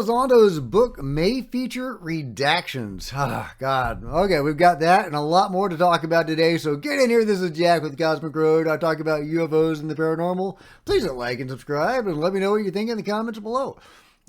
Elizondo's book may feature redactions. Ah, God. Okay, we've got that and a lot more to talk about today, so get in here. This is Jack with Cosmic Road. I talk about UFOs and the paranormal. Please hit like and subscribe, and let me know what you think in the comments below.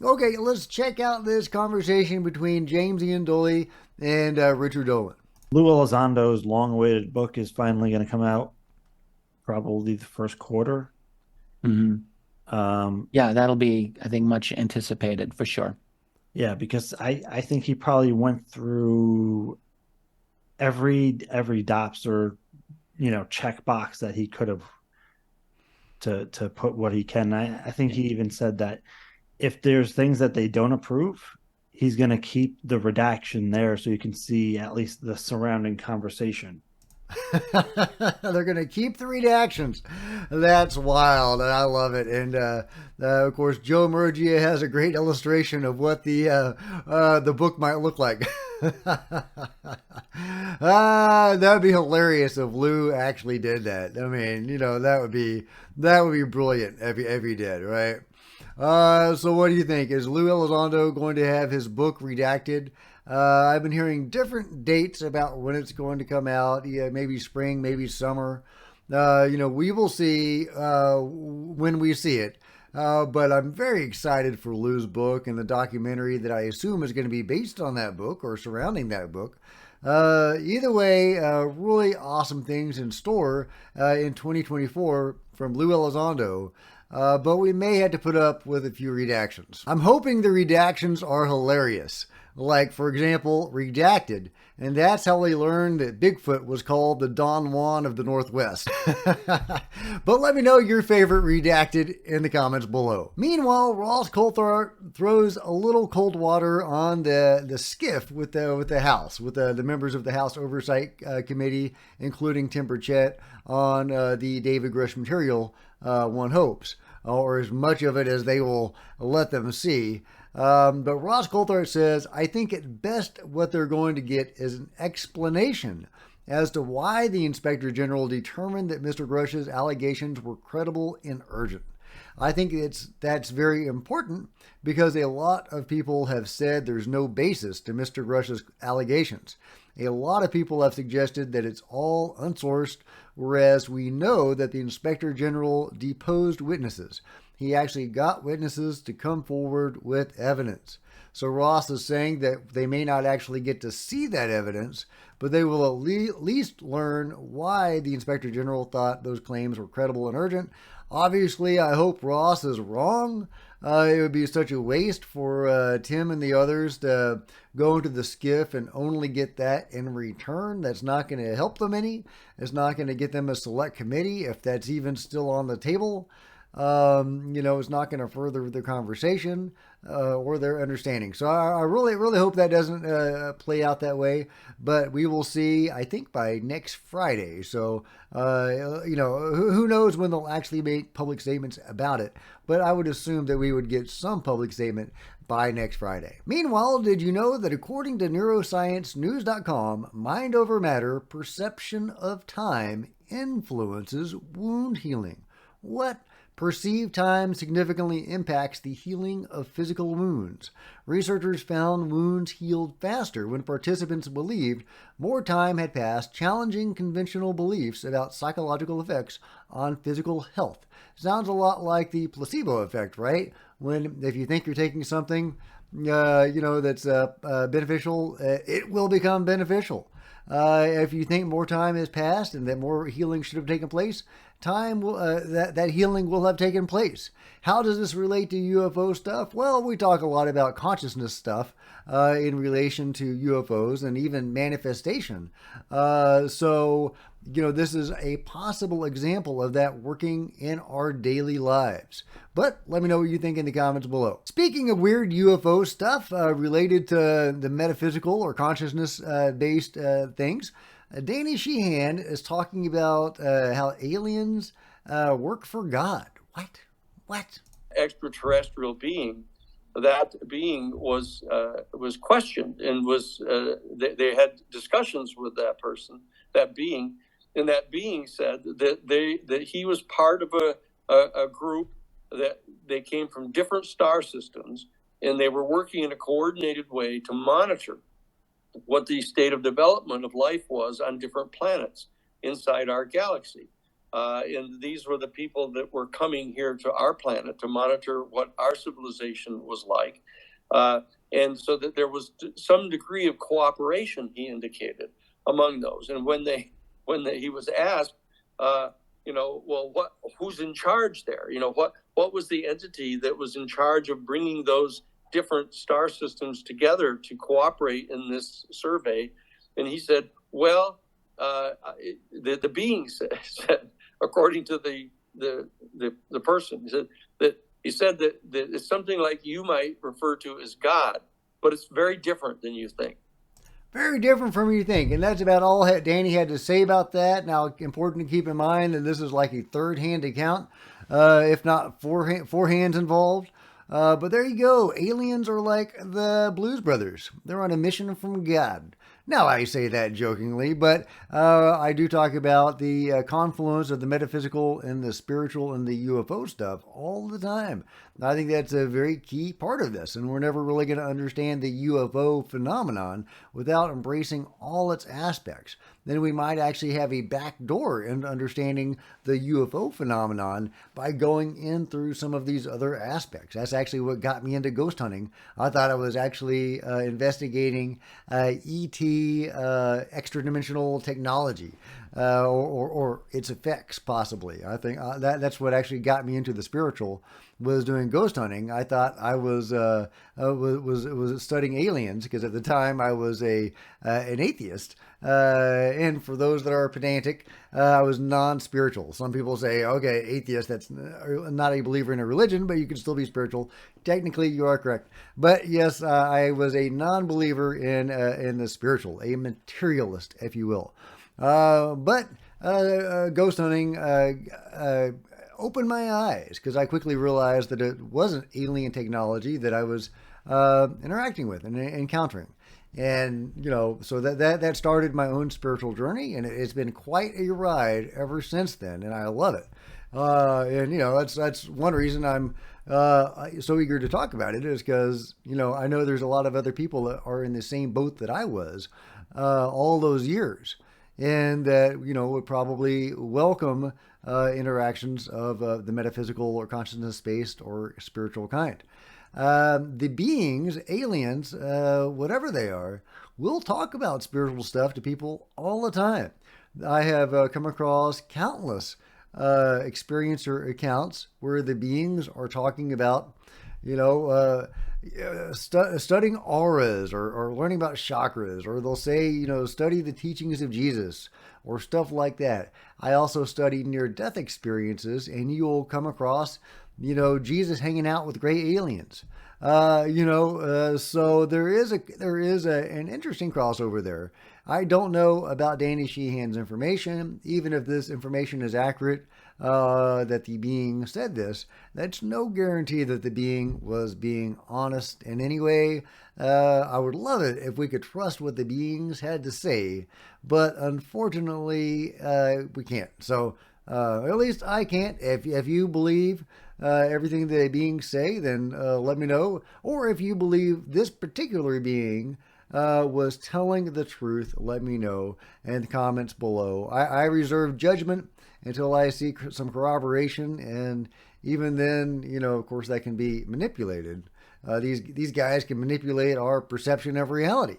Okay, let's check out this conversation between James Ian Doley and Richard Dolan. Lou Elizondo's long-awaited book is finally going to come out, probably the first quarter. Yeah, that'll be, I think, much anticipated for sure. Yeah, because I think he probably went through every DOPS or check box that he could have to put what he can. I think he even said that if there's things that they don't approve, he's going to keep the redaction there so you can see at least the surrounding conversation. They're going to keep the redactions. That's wild. I love it. And of course, Joe Murgia has a great illustration of what the book might look like. That'd be hilarious if Lou actually did that. I mean, that would be brilliant if he did, right? So what do you think? Is Lou Elizondo going to have his book redacted? I've been hearing different dates about when it's going to come out. Yeah, maybe spring, maybe summer. We will see when we see it. But I'm very excited for Lou's book and the documentary that I assume is going to be based on that book or surrounding that book. Either way, really awesome things in store in 2024 from Lou Elizondo. But we may have to put up with a few redactions. I'm hoping the redactions are hilarious. Like, for example, Redacted, and that's how they learned that Bigfoot was called the Don Juan of the Northwest. But let me know your favorite Redacted in the comments below. Meanwhile, Ross Coulthard throws a little cold water on the skiff with the House, with the members of the House Oversight Committee, including Tim Burchett, on the David Grush material, one hopes, or as much of it as they will let them see. But Ross Coulthard says, I think at best what they're going to get is an explanation as to why the Inspector General determined that Mr. Grush's allegations were credible and urgent. I think that's very important because a lot of people have said there's no basis to Mr. Grush's allegations. A lot of people have suggested that it's all unsourced, whereas we know that the Inspector General deposed witnesses. He actually got witnesses to come forward with evidence. So Ross is saying that they may not actually get to see that evidence, but they will at least learn why the Inspector General thought those claims were credible and urgent. Obviously, I hope Ross is wrong. It would be such a waste for Tim and the others to go into the skiff and only get that in return. That's not going to help them any. It's not going to get them a select committee if that's even still on the table. It's not going to further their conversation or their understanding. So I really, really hope that doesn't play out that way. But we will see, I think, by next Friday. So, who knows when they'll actually make public statements about it. But I would assume that we would get some public statement by next Friday. Meanwhile, did you know that according to neurosciencenews.com, mind over matter, perception of time influences wound healing? What? Perceived time significantly impacts the healing of physical wounds. Researchers found wounds healed faster when participants believed more time had passed, challenging conventional beliefs about psychological effects on physical health. Sounds a lot like the placebo effect, right? If you think you're taking something, that's beneficial, it will become beneficial. If you think more time has passed and that more healing should have taken place, time will that healing will have taken place. How does this relate to UFO stuff? Well, we talk a lot about consciousness stuff in relation to UFOs and even manifestation. So this is a possible example of that working in our daily lives. But let me know what you think in the comments below. Speaking of weird UFO stuff related to the metaphysical or consciousness-based things, Danny Sheehan is talking about how aliens work for God. What? Extraterrestrial being. That being was questioned and they had discussions with that person, that being, and that being said that he was part of a group that they came from different star systems, and they were working in a coordinated way to monitor what the state of development of life was on different planets inside our galaxy. And these were the people that were coming here to our planet to monitor what our civilization was like. And so that there was some degree of cooperation, he indicated, among those. And when he was asked, well, who's in charge there? What was the entity that was in charge of bringing those different star systems together to cooperate in this survey? And he said, well, the being said, according to the person, he said that it's something like you might refer to as God, but it's very different than you think. Very different from you think. And that's about all Danny had to say about that. Now, important to keep in mind that this is like a third-hand account, if not four hands involved. But there you go. Aliens are like the Blues Brothers. They're on a mission from God. Now, I say that jokingly, but I do talk about the confluence of the metaphysical and the spiritual and the UFO stuff all the time. I think that's a very key part of this, and we're never really going to understand the UFO phenomenon without embracing all its aspects. Then we might actually have a back door into understanding the UFO phenomenon by going in through some of these other aspects. That's actually what got me into ghost hunting. I thought I was actually investigating ET extra-dimensional technology or its effects, possibly. I think that's what actually got me into the spiritual, was doing ghost hunting. I thought I was studying aliens, because at the time I was an atheist. And for those that are pedantic, I was non-spiritual. Some people say, okay, atheist, that's not a believer in a religion, but you can still be spiritual. Technically, you are correct. But yes, I was a non-believer in the spiritual, a materialist, if you will. But ghost hunting opened my eyes, because I quickly realized that it wasn't alien technology that I was interacting with and encountering. And, so that started my own spiritual journey, and it's been quite a ride ever since then, and I love it. And, that's one reason I'm so eager to talk about it, is because, I know there's a lot of other people that are in the same boat that I was all those years, and that, would probably welcome interactions of the metaphysical or consciousness-based or spiritual kind. The beings, aliens, whatever they are, will talk about spiritual stuff to people all the time. I have come across countless experiencer accounts where the beings are talking about, studying auras or learning about chakras, or they'll say, study the teachings of Jesus or stuff like that. I also study near-death experiences, and you'll come across Jesus hanging out with gray aliens. So there is an interesting crossover there. I don't know about Danny Sheehan's information, even if this information is accurate, that the being said this. That's no guarantee that the being was being honest in any way. I would love it if we could trust what the beings had to say, but unfortunately, we can't. So, at least I can't. If you believe everything the beings say, then let me know. Or if you believe this particular being was telling the truth, let me know in the comments below. I reserve judgment until I see some corroboration, and even then, of course, that can be manipulated. These guys can manipulate our perception of reality.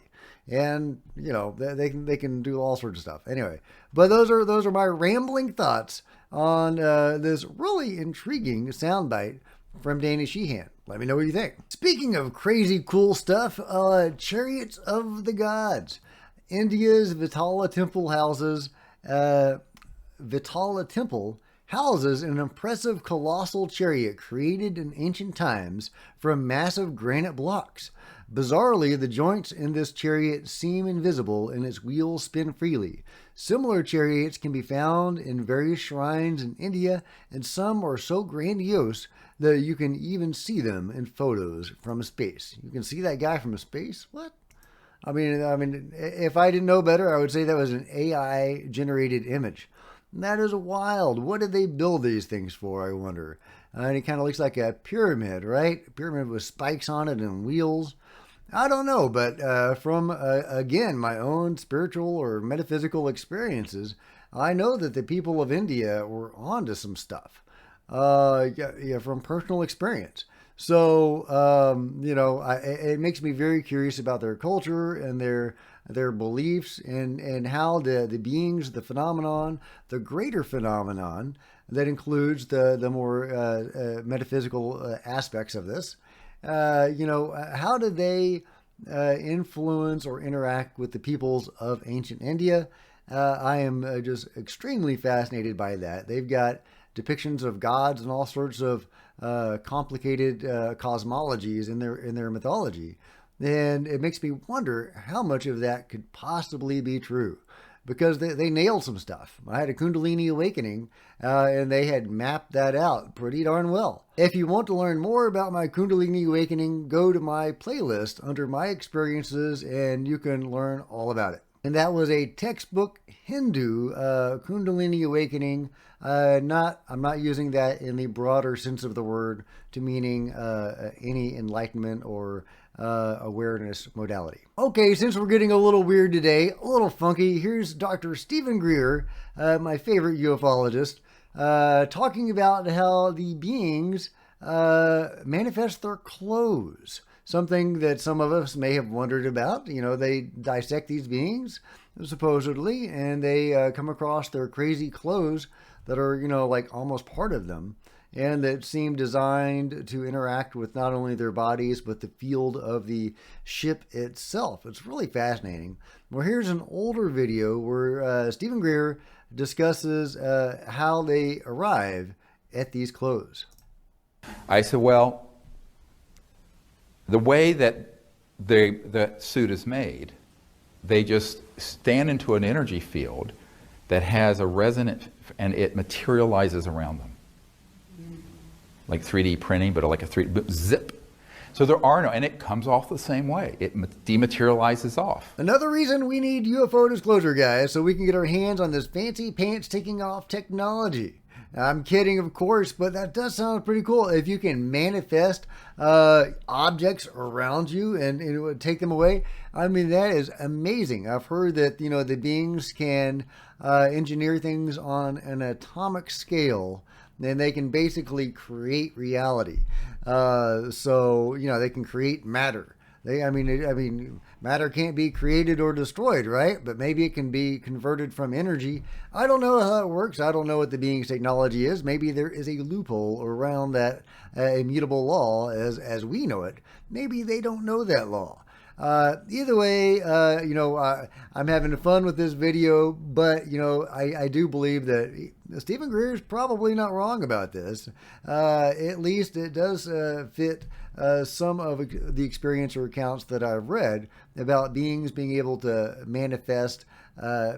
And they can do all sorts of stuff. Anyway, but those are my rambling thoughts on this really intriguing soundbite from Danny Sheehan. Let me know what you think. Speaking of crazy cool stuff, Chariots of the Gods. India's Vitala Temple houses an impressive colossal chariot created in ancient times from massive granite blocks. Bizarrely, the joints in this chariot seem invisible and its wheels spin freely. Similar chariots can be found in various shrines in India, and some are so grandiose that you can even see them in photos from space. You can see that guy from space? What? I mean, if I didn't know better, I would say that was an AI-generated image. That is wild. What did they build these things for, I wonder? And it kind of looks like a pyramid, right? A pyramid with spikes on it and wheels. I don't know, but from, again, my own spiritual or metaphysical experiences, I know that the people of India were onto some stuff from personal experience. So, it makes me very curious about their culture and their beliefs and how the beings, the phenomenon, the greater phenomenon that includes the more metaphysical aspects of this, how did they influence or interact with the peoples of ancient India? I am just extremely fascinated by that. They've got depictions of gods and all sorts of complicated cosmologies in their mythology, and it makes me wonder how much of that could possibly be true, because they nailed some stuff. I had a Kundalini awakening, and they had mapped that out pretty darn well. If you want to learn more about my Kundalini awakening, go to my playlist under my experiences, and you can learn all about it. And that was a textbook Hindu Kundalini awakening. I'm not using that in the broader sense of the word to meaning any enlightenment or awareness modality. Okay, since we're getting a little weird today, a little funky, here's Dr. Stephen Greer, my favorite ufologist, talking about how the beings manifest their clothes. Something that some of us may have wondered about. They dissect these beings, supposedly, and they come across their crazy clothes that are, like almost part of them, and that seem designed to interact with not only their bodies, but the field of the ship itself. It's really fascinating. Well, here's an older video where Stephen Greer discusses how they arrive at these clothes. I said, well, the way that the suit is made, they just stand into an energy field that has a resonant, and it materializes around them. Like 3D printing, but like a 3D zip. So there are no, and it comes off the same way. It dematerializes off. Another reason we need UFO disclosure, guys, so we can get our hands on this fancy pants taking off technology. I'm kidding, of course, but that does sound pretty cool. If you can manifest objects around you and take them away, I mean, that is amazing. I've heard that, the beings can engineer things on an atomic scale, and they can basically create reality. So, they can create matter. I mean, matter can't be created or destroyed, right? But maybe it can be converted from energy. I don't know how it works. I don't know what the being's technology is. Maybe there is a loophole around that immutable law as we know it. Maybe they don't know that law. Either way, I'm having fun with this video, but, I do believe that Stephen Greer is probably not wrong about this. At least it does fit some of the experience or accounts that I've read about beings being able to manifest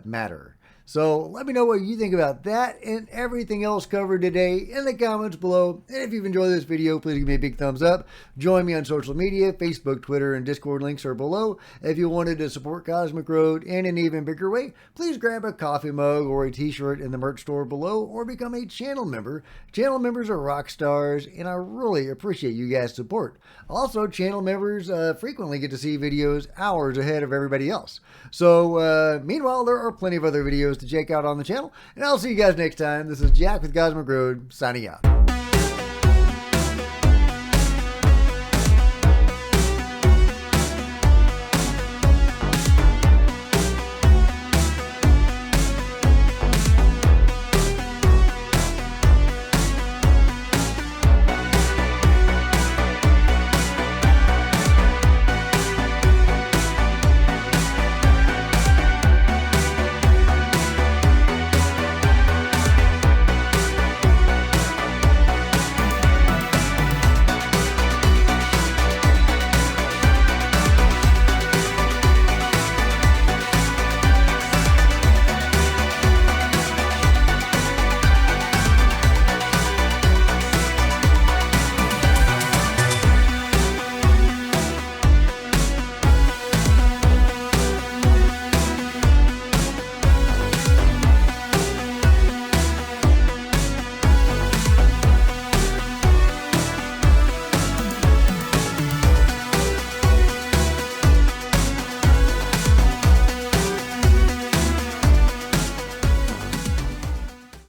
matter. So let me know what you think about that and everything else covered today in the comments below. And if you've enjoyed this video, please give me a big thumbs up. Join me on social media. Facebook, Twitter, and Discord links are below. If you wanted to support Cosmic Road in an even bigger way, please grab a coffee mug or a t-shirt in the merch store below or become a channel member. Channel members are rock stars, and I really appreciate you guys' support. Also, channel members frequently get to see videos hours ahead of everybody else. So, meanwhile, there are plenty of other videos to check out on the channel, and I'll see you guys next time. This is Jack with Cosmic Road, signing out.